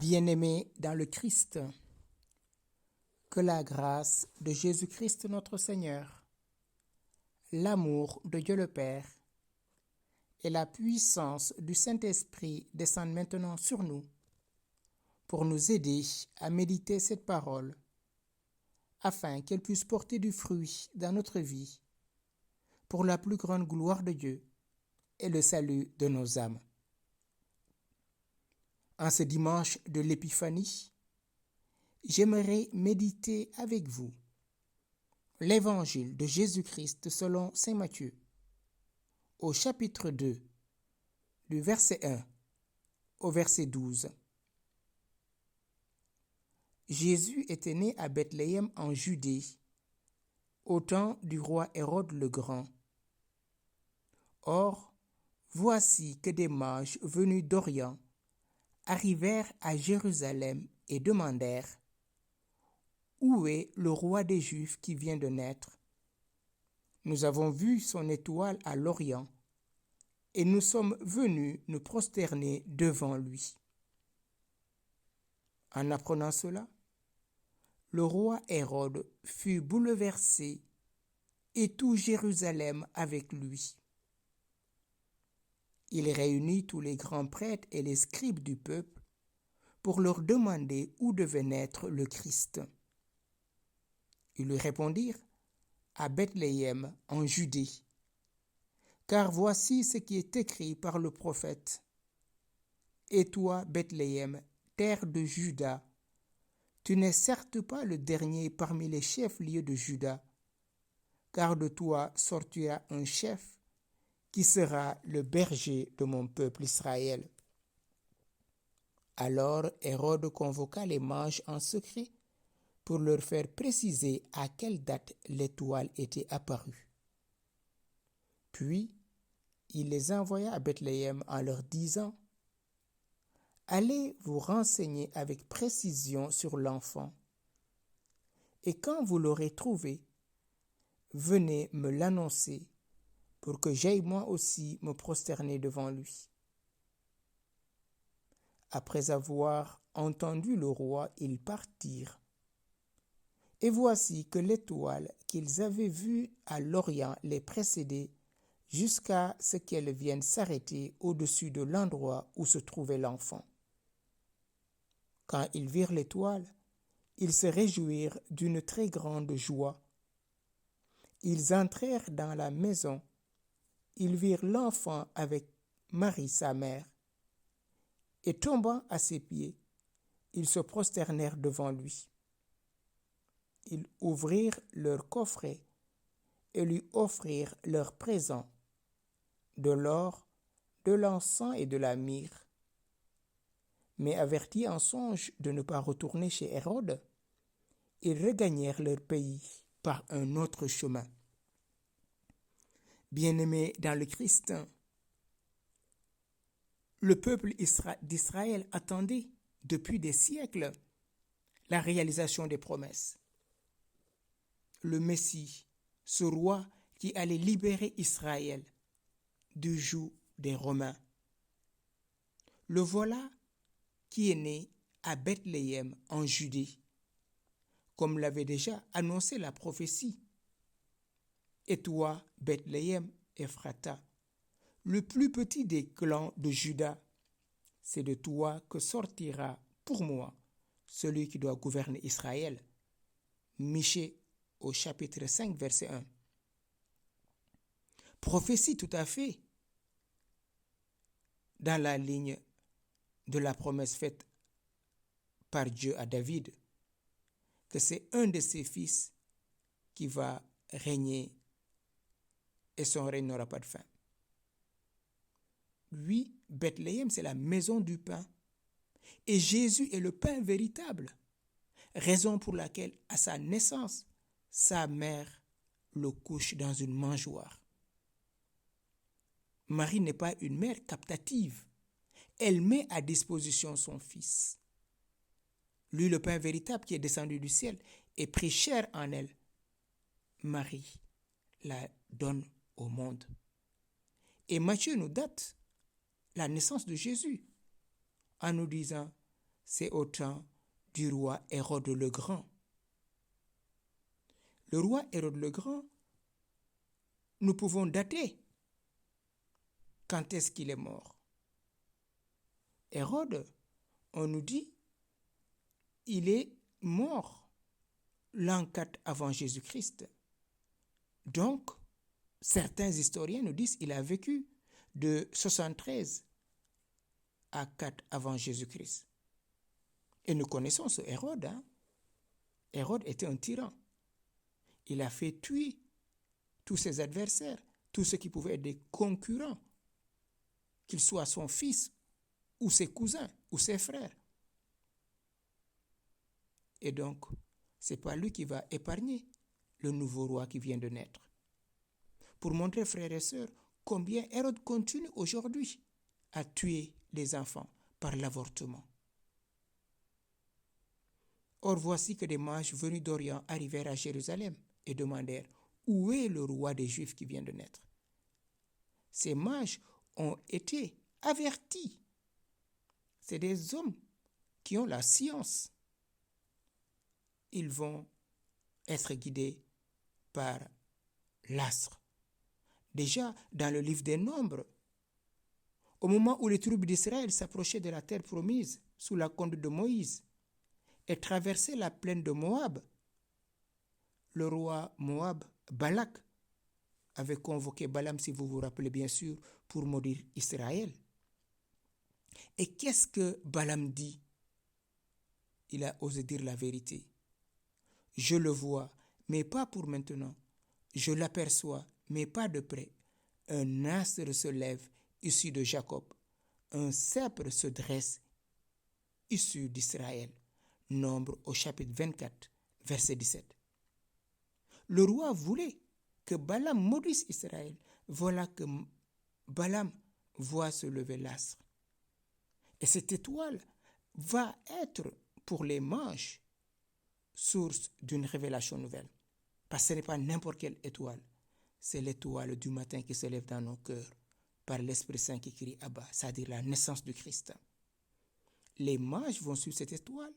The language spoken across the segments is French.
Bien-aimés dans le Christ, que la grâce de Jésus-Christ notre Seigneur, l'amour de Dieu le Père et la puissance du Saint-Esprit descendent maintenant sur nous pour nous aider à méditer cette parole afin qu'elle puisse porter du fruit dans notre vie pour la plus grande gloire de Dieu et le salut de nos âmes. En ce dimanche de l'Épiphanie, j'aimerais méditer avec vous l'Évangile de Jésus-Christ selon saint Matthieu, au chapitre 2, du verset 1 au verset 12. Jésus était né à Bethléem en Judée, au temps du roi Hérode le Grand. Or, voici que des mages venus d'Orient arrivèrent à Jérusalem et demandèrent: Où est le roi des Juifs qui vient de naître? Nous avons vu son étoile à l'Orient, et nous sommes venus nous prosterner devant lui. En apprenant cela, le roi Hérode fut bouleversé et tout Jérusalem avec lui. Il réunit tous les grands prêtres et les scribes du peuple pour leur demander où devait naître le Christ. Ils lui répondirent: à Bethléem en Judée. Car voici ce qui est écrit par le prophète: Et toi, Bethléem, terre de Juda, tu n'es certes pas le dernier parmi les chefs-lieux de Juda, car de toi sortira un chef qui sera le berger de mon peuple Israël. Alors Hérode convoqua les mages en secret pour leur faire préciser à quelle date l'étoile était apparue. Puis il les envoya à Bethléem en leur disant: Allez vous renseigner avec précision sur l'enfant, et quand vous l'aurez trouvé, venez me l'annoncer pour que j'aille moi aussi me prosterner devant lui. Après avoir entendu le roi, ils partirent. Et voici que l'étoile qu'ils avaient vue à l'Orient les précédait jusqu'à ce qu'elle vienne s'arrêter au-dessus de l'endroit où se trouvait l'enfant. Quand ils virent l'étoile, ils se réjouirent d'une très grande joie. Ils entrèrent dans la maison. Ils virent l'enfant avec Marie sa mère. Et tombant à ses pieds, ils se prosternèrent devant lui. Ils ouvrirent leur coffret et lui offrirent leurs présents, de l'or, de l'encens et de la myrrhe. Mais avertis en songe de ne pas retourner chez Hérode, ils regagnèrent leur pays par un autre chemin. Bien-aimés dans le Christ, le peuple d'Israël attendait depuis des siècles la réalisation des promesses. Le Messie, ce roi qui allait libérer Israël du joug des Romains. Le voilà qui est né à Bethléem en Judée, comme l'avait déjà annoncé la prophétie. Et toi, Bethléem Ephrata, le plus petit des clans de Juda, c'est de toi que sortira pour moi celui qui doit gouverner Israël. Michée au chapitre 5, verset 1. Prophétie tout à fait dans la ligne de la promesse faite par Dieu à David, que c'est un de ses fils qui va régner et son règne n'aura pas de fin. Oui, Bethléem, c'est la maison du pain. Et Jésus est le pain véritable. Raison pour laquelle, à sa naissance, sa mère le couche dans une mangeoire. Marie n'est pas une mère captative. Elle met à disposition son fils. Lui, le pain véritable qui est descendu du ciel, est pris chair en elle. Marie la donne au monde. Et Matthieu nous date la naissance de Jésus en nous disant: c'est au temps du roi Hérode le Grand. Le roi Hérode le Grand, nous pouvons dater quand est-ce qu'il est mort. Hérode, on nous dit, il est mort l'an 4 avant Jésus-Christ. Donc, certains historiens nous disent qu'il a vécu de 73 à 4 avant Jésus-Christ. Et nous connaissons ce Hérode. Hérode était un tyran. Il a fait tuer tous ses adversaires, tous ceux qui pouvaient être des concurrents, qu'ils soient son fils ou ses cousins ou ses frères. Et donc, ce n'est pas lui qui va épargner le nouveau roi qui vient de naître. Pour montrer, frères et sœurs, combien Hérode continue aujourd'hui à tuer les enfants par l'avortement. Or, voici que des mages venus d'Orient arrivèrent à Jérusalem et demandèrent « Où est le roi des Juifs qui vient de naître ?» Ces mages ont été avertis. C'est des hommes qui ont la science. Ils vont être guidés par l'astre. Déjà, dans le livre des Nombres, au moment où les tribus d'Israël s'approchaient de la terre promise sous la conduite de Moïse et traversaient la plaine de Moab, le roi Moab, Balak, avait convoqué Balaam, si vous vous rappelez bien sûr, pour maudire Israël. Et qu'est-ce que Balaam dit? Il a osé dire la vérité. Je le vois, mais pas pour maintenant. Je l'aperçois, mais pas de près. Un astre se lève, issu de Jacob. Un sceptre se dresse, issu d'Israël. Nombre au chapitre 24, verset 17. Le roi voulait que Balaam maudisse Israël. Voilà que Balaam voit se lever l'astre. Et cette étoile va être pour les mages source d'une révélation nouvelle. Parce que ce n'est pas n'importe quelle étoile. C'est l'étoile du matin qui se lève dans nos cœurs par l'Esprit Saint qui crie Abba, c'est-à-dire la naissance du Christ. Les mages vont suivre cette étoile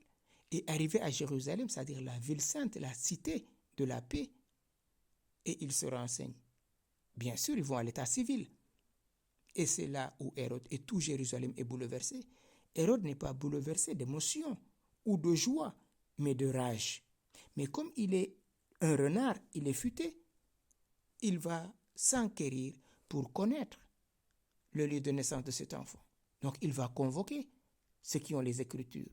et arriver à Jérusalem, c'est-à-dire la ville sainte, la cité de la paix, et ils se renseignent. Bien sûr, ils vont à l'état civil. Et c'est là où Hérode et tout Jérusalem est bouleversé. Hérode n'est pas bouleversé d'émotion ou de joie, mais de rage. Mais comme il est un renard, il est futé, il va s'enquérir pour connaître le lieu de naissance de cet enfant. Donc il va convoquer ceux qui ont les Écritures,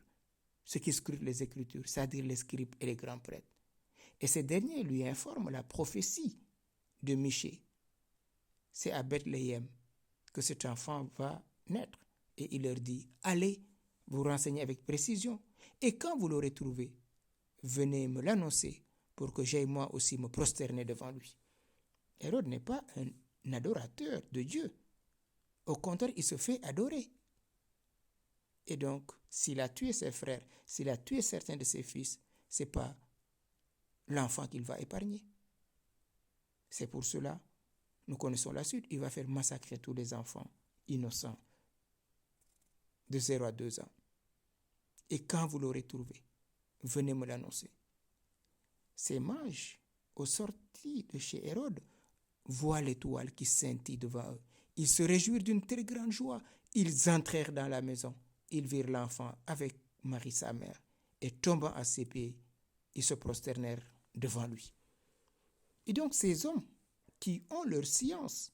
ceux qui scrutent les Écritures, c'est-à-dire les scribes et les grands prêtres. Et ces derniers lui informent la prophétie de Michée. C'est à Bethléem que cet enfant va naître. Et il leur dit, allez vous renseigner avec précision. Et quand vous l'aurez trouvé, venez me l'annoncer pour que j'aille moi aussi me prosterner devant lui. Hérode n'est pas un adorateur de Dieu. Au contraire, il se fait adorer. Et donc, s'il a tué ses frères, s'il a tué certains de ses fils, ce n'est pas l'enfant qu'il va épargner. C'est pour cela, nous connaissons la suite, il va faire massacrer tous les enfants innocents de 0 à 2 ans. Et quand vous l'aurez trouvé, venez me l'annoncer. Ces mages, au sortir de chez Hérode, voient l'étoile qui scintille devant eux. Ils se réjouirent d'une très grande joie. Ils entrèrent dans la maison. Ils virent l'enfant avec Marie sa mère. Et tombant à ses pieds, ils se prosternèrent devant lui. Et donc ces hommes qui ont leur science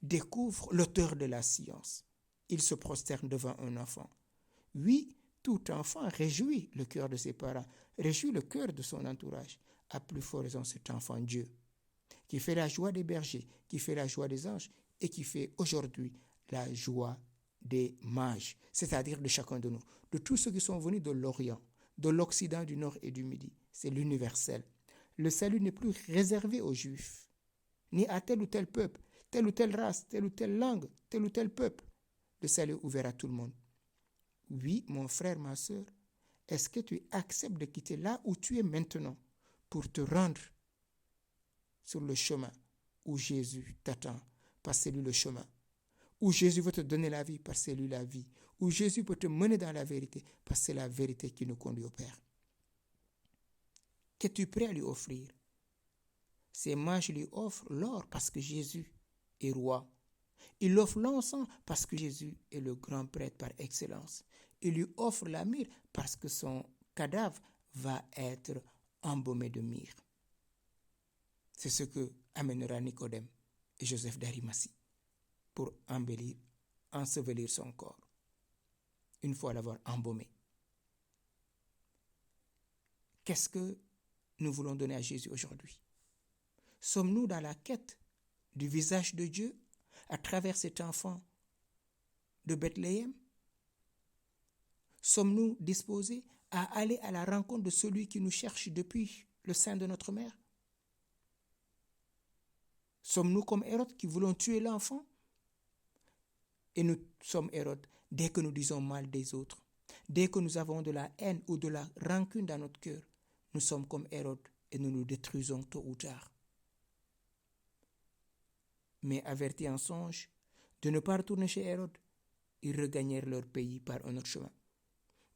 découvrent l'auteur de la science. Ils se prosternent devant un enfant. Oui, tout enfant réjouit le cœur de ses parents, réjouit le cœur de son entourage. À plus forte raison cet enfant Dieu, qui fait la joie des bergers, qui fait la joie des anges et qui fait aujourd'hui la joie des mages, c'est-à-dire de chacun de nous, de tous ceux qui sont venus de l'Orient, de l'Occident, du Nord et du Midi. C'est l'universel. Le salut n'est plus réservé aux Juifs, ni à tel ou tel peuple, telle ou telle race, telle ou telle langue, tel ou tel peuple. Le salut est ouvert à tout le monde. Oui, mon frère, ma soeur, est-ce que tu acceptes de quitter là où tu es maintenant pour te rendre sur le chemin où Jésus t'attend, parce que c'est lui le chemin, où Jésus veut te donner la vie, parce que c'est lui la vie, où Jésus peut te mener dans la vérité, parce que c'est la vérité qui nous conduit au Père. Qu'es-tu prêt à lui offrir? Ces mages lui offrent l'or parce que Jésus est roi. Il offre l'encens parce que Jésus est le grand prêtre par excellence. Il lui offre la myrrhe parce que son cadavre va être embaumé de myrrhe. C'est ce que amènera Nicodème et Joseph d'Arimathie pour ensevelir son corps, une fois l'avoir embaumé. Qu'est-ce que nous voulons donner à Jésus aujourd'hui? Sommes-nous dans la quête du visage de Dieu à travers cet enfant de Bethléem? Sommes-nous disposés à aller à la rencontre de celui qui nous cherche depuis le sein de notre mère? Sommes-nous comme Hérode qui voulons tuer l'enfant? Et nous sommes Hérode dès que nous disons mal des autres, dès que nous avons de la haine ou de la rancune dans notre cœur, nous sommes comme Hérode et nous nous détruisons tôt ou tard. Mais avertis en songe de ne pas retourner chez Hérode, ils regagnèrent leur pays par un autre chemin.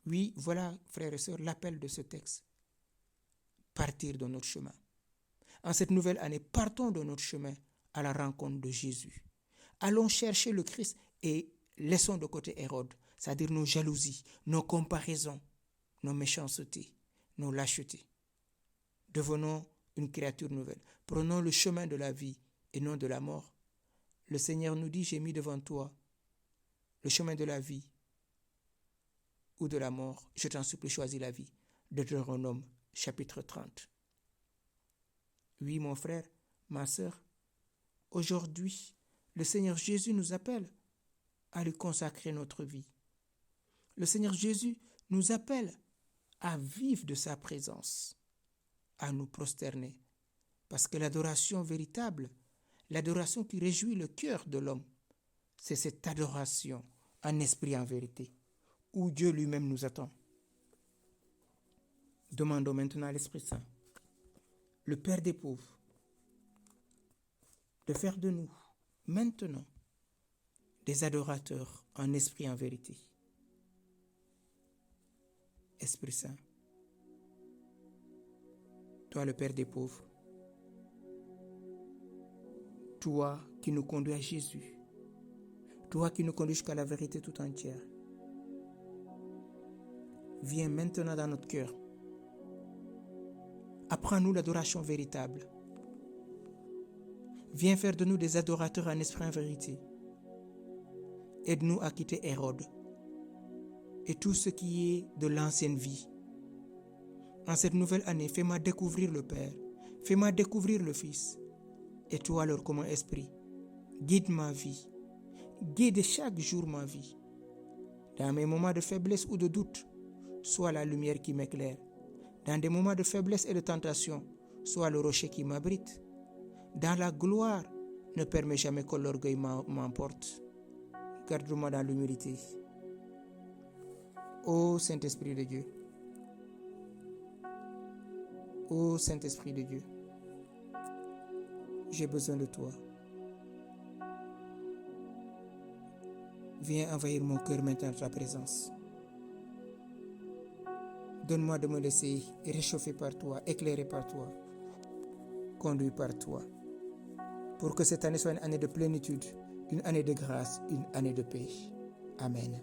Oui, voilà, frères et sœurs, l'appel de ce texte. Partir de notre chemin. En cette nouvelle année, partons de notre chemin à la rencontre de Jésus. Allons chercher le Christ et laissons de côté Hérode, c'est-à-dire nos jalousies, nos comparaisons, nos méchancetés, nos lâchetés. Devenons une créature nouvelle. Prenons le chemin de la vie et non de la mort. Le Seigneur nous dit, j'ai mis devant toi le chemin de la vie ou de la mort. Je t'en supplie, choisis la vie. Deutéronome, chapitre 30. Oui, mon frère, ma sœur, aujourd'hui, le Seigneur Jésus nous appelle à lui consacrer notre vie. Le Seigneur Jésus nous appelle à vivre de sa présence, à nous prosterner. Parce que l'adoration véritable, l'adoration qui réjouit le cœur de l'homme, c'est cette adoration en esprit et en vérité, où Dieu lui-même nous attend. Demandons maintenant à l'Esprit Saint, le Père des pauvres, de faire de nous, maintenant, des adorateurs en esprit et en vérité. Esprit Saint, toi le Père des pauvres, toi qui nous conduis à Jésus, toi qui nous conduis jusqu'à la vérité tout entière, viens maintenant dans notre cœur. Apprends-nous l'adoration véritable. Viens faire de nous des adorateurs en esprit et en vérité. Aide-nous à quitter Hérode et tout ce qui est de l'ancienne vie. En cette nouvelle année, fais-moi découvrir le Père, fais-moi découvrir le Fils. Et toi, leur commun esprit, guide ma vie, guide chaque jour ma vie. Dans mes moments de faiblesse ou de doute, sois la lumière qui m'éclaire. Dans des moments de faiblesse et de tentation, sois le rocher qui m'abrite. Dans la gloire, ne permets jamais que l'orgueil m'emporte. Garde-moi dans l'humilité. Ô Saint-Esprit de Dieu, ô Saint-Esprit de Dieu, j'ai besoin de toi. Viens envahir mon cœur maintenant de ta présence. Donne-moi de me laisser réchauffer par toi, éclairer par toi, conduit par toi, pour que cette année soit une année de plénitude, une année de grâce, une année de paix. Amen.